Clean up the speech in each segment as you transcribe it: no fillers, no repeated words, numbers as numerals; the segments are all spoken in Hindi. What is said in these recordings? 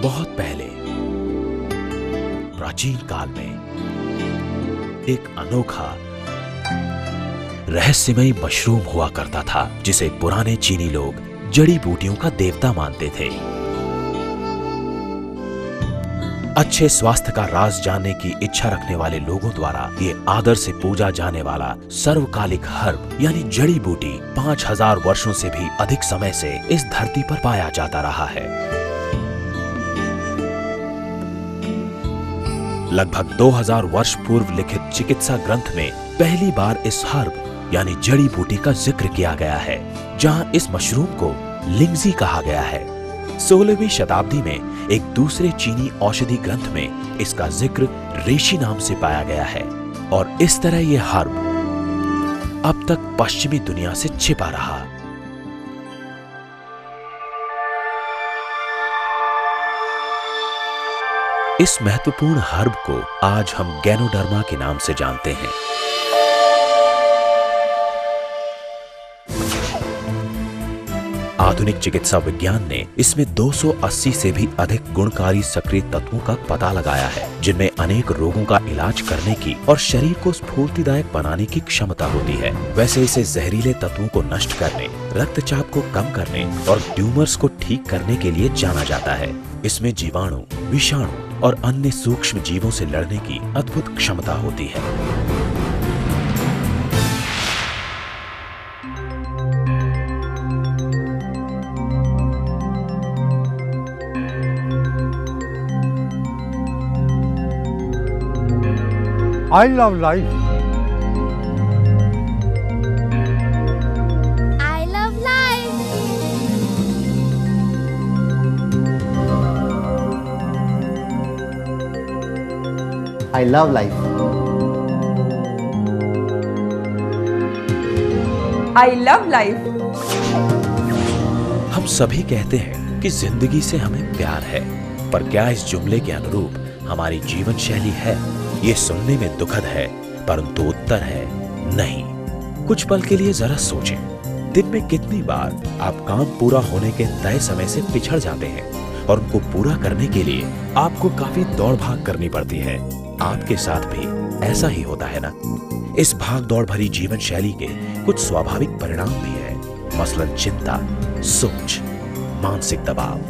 बहुत पहले प्राचीन काल में एक अनोखा रहस्यमयी मशरूम हुआ करता था जिसे पुराने चीनी लोग जड़ी बूटियों का देवता मानते थे। अच्छे स्वास्थ्य का राज जानने की इच्छा रखने वाले लोगों द्वारा ये आदर से पूजा जाने वाला सर्वकालिक हर्ब यानी जड़ी बूटी 5000 वर्षों से भी अधिक समय से इस धरती पर पाया जाता रहा है। लगभग 2000 वर्ष पूर्व लिखित चिकित्सा ग्रंथ में पहली बार इस हर्ब यानी जड़ी बूटी का जिक्र किया गया है, जहां इस मशरूम को लिंगजी कहा गया है। 16वीं शताब्दी में एक दूसरे चीनी औषधि ग्रंथ में इसका जिक्र रेशी नाम से पाया गया है और इस तरह यह हर्ब अब तक पश्चिमी दुनिया से छिपा रहा। इस महत्वपूर्ण हर्ब को आज हम गैनोडर्मा के नाम से जानते हैं। आधुनिक चिकित्सा विज्ञान ने इसमें 280 से भी अधिक गुणकारी सक्रिय तत्वों का पता लगाया है, जिनमें अनेक रोगों का इलाज करने की और शरीर को स्फूर्तिदायक बनाने की क्षमता होती है। वैसे इसे जहरीले तत्वों को नष्ट करने, रक्तचाप को कम करने और ट्यूमर्स को ठीक करने के लिए जाना जाता है। इसमें जीवाणु, विषाणु और अन्य सूक्ष्म जीवों से लड़ने की अद्भुत क्षमता होती है। I love life. I love life. I love life. I love life. हम सभी कहते हैं कि जिंदगी से हमें प्यार है, पर क्या इस जुमले के अनुरूप हमारी जीवन शैली है? ये सुनने में दुखद है, परंतु उत्तर है नहीं। कुछ पल के लिए जरा सोचें, दिन में कितनी बार आप काम पूरा होने के तय समय से पिछड़ जाते हैं और उनको पूरा करने के लिए आपको काफी दौड़ भाग करनी पड़ती है। आपके साथ भी ऐसा ही होता है ना? इस भाग दौड़ भरी जीवन शैली के कुछ स्वाभाविक परिणाम भी है, मसलन चिंता, सोच, मानसिक दबाव।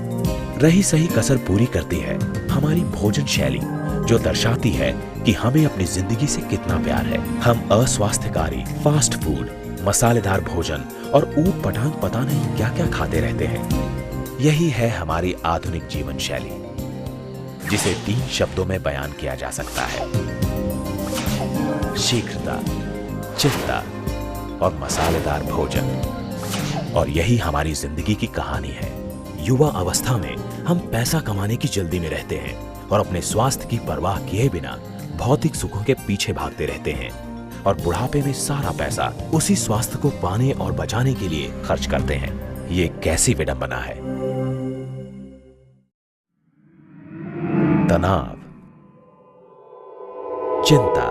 रही सही कसर पूरी करती है हमारी भोजन शैली, जो दर्शाती है कि हमें अपनी जिंदगी से कितना प्यार है। हम अस्वास्थ्यकारी फास्ट फूड, मसालेदार भोजन और ऊट पटांग पता नहीं क्या क्या खाते रहते हैं। यही है हमारी आधुनिक जीवन शैली, जिसे 3 शब्दों में बयान किया जा सकता है: शीघ्रता, चिंता और मसालेदार भोजन। और यही हमारी जिंदगी की कहानी है। युवा अवस्था में हम पैसा कमाने की जल्दी में रहते हैं और अपने स्वास्थ्य की परवाह किए बिना भौतिक सुखों के पीछे भागते रहते हैं और बुढ़ापे में सारा पैसा उसी स्वास्थ्य को पाने और बचाने के लिए खर्च करते हैं। ये कैसी विडंबना है। तनाव, चिंता,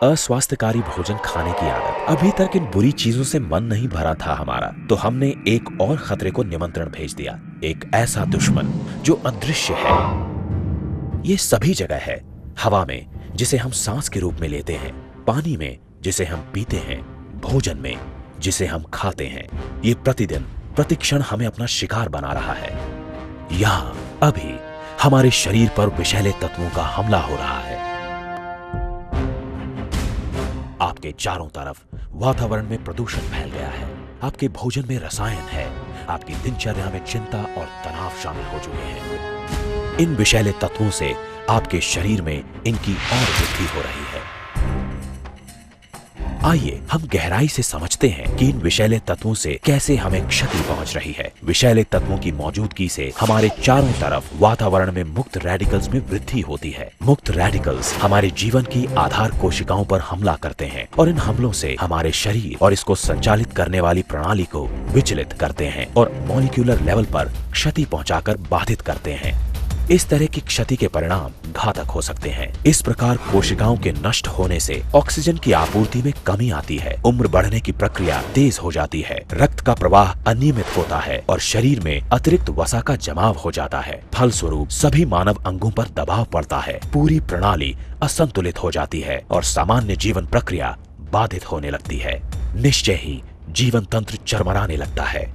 अस्वास्थ्यकारी भोजन खाने की आदत। अभी तक इन बुरी चीजों से मन नहीं भरा था हमारा, तो हमने एक और खतरे को निमंत्रण भेज दिया। एक ऐसा दुश्मन जो अदृश्य है। ये सभी जगह है, हवा में जिसे हम सांस के रूप में लेते हैं, पानी में जिसे हम पीते हैं, भोजन में जिसे हम खाते हैं। ये प्रतिदिन प्रतिक्षण हमें अपना शिकार बना रहा है। यहाँ अभी हमारे शरीर पर विषैले तत्वों का हमला हो रहा है। आपके चारों तरफ वातावरण में प्रदूषण फैल गया है, आपके भोजन में रसायन है, आपकी दिनचर्या में चिंता और तनाव शामिल हो चुके हैं। इन विषैले तत्वों से आपके शरीर में इनकी और वृद्धि हो रही है। आइए हम गहराई से समझते हैं कि इन विषैले तत्वों से कैसे हमें क्षति पहुंच रही है। विषैले तत्वों की मौजूदगी से हमारे चारों तरफ वातावरण में मुक्त रेडिकल्स में वृद्धि होती है। मुक्त रेडिकल्स हमारे जीवन की आधार कोशिकाओं पर हमला करते हैं और इन हमलों से हमारे शरीर और इसको संचालित करने वाली प्रणाली को विचलित करते हैं और मॉलिक्यूलर लेवल पर क्षति पहुंचाकर बाधित करते हैं। इस तरह की क्षति के परिणाम घातक हो सकते हैं। इस प्रकार कोशिकाओं के नष्ट होने से ऑक्सीजन की आपूर्ति में कमी आती है, उम्र बढ़ने की प्रक्रिया तेज हो जाती है, रक्त का प्रवाह अनियमित होता है और शरीर में अतिरिक्त वसा का जमाव हो जाता है। फलस्वरूप सभी मानव अंगों पर दबाव पड़ता है, पूरी प्रणाली असंतुलित हो जाती है और सामान्य जीवन प्रक्रिया बाधित होने लगती है। निश्चय ही जीवन तंत्र चरमराने लगता है।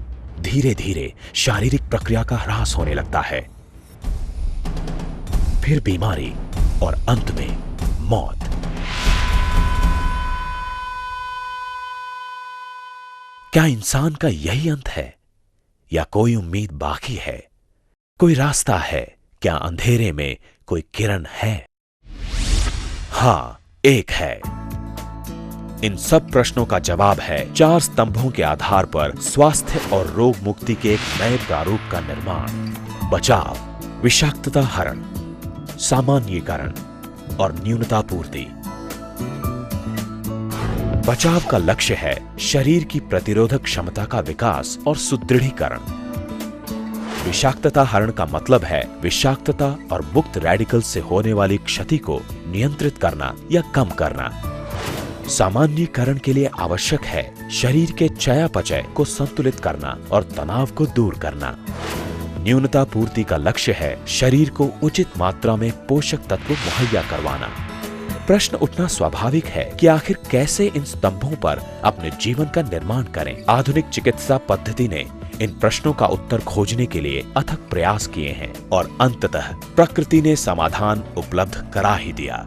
धीरे धीरे शारीरिक प्रक्रिया का ह्रास होने लगता है, फिर बीमारी और अंत में मौत। क्या इंसान का यही अंत है या कोई उम्मीद बाकी है? कोई रास्ता है? क्या अंधेरे में कोई किरण है? हाँ, एक है। इन सब प्रश्नों का जवाब है 4 स्तंभों के आधार पर स्वास्थ्य और रोग मुक्ति के एक नए प्रारूप का निर्माण। बचाव, विषाक्तता हरण, सामान्यीकरण और न्यूनतापूर्ति। बचाव का लक्ष्य है शरीर की प्रतिरोधक क्षमता का विकास और सुदृढ़ीकरण। विषाक्तता हरण का मतलब है विषाक्तता और मुक्त रेडिकल से होने वाली क्षति को नियंत्रित करना या कम करना। सामान्यीकरण के लिए आवश्यक है शरीर के चयापचय को संतुलित करना और तनाव को दूर करना। न्यूनता पूर्ति का लक्ष्य है शरीर को उचित मात्रा में पोषक तत्व मुहैया करवाना। प्रश्न उठना स्वाभाविक है कि आखिर कैसे इन स्तंभों पर अपने जीवन का निर्माण करें। आधुनिक चिकित्सा पद्धति ने इन प्रश्नों का उत्तर खोजने के लिए अथक प्रयास किए हैं और अंततः प्रकृति ने समाधान उपलब्ध करा ही दिया।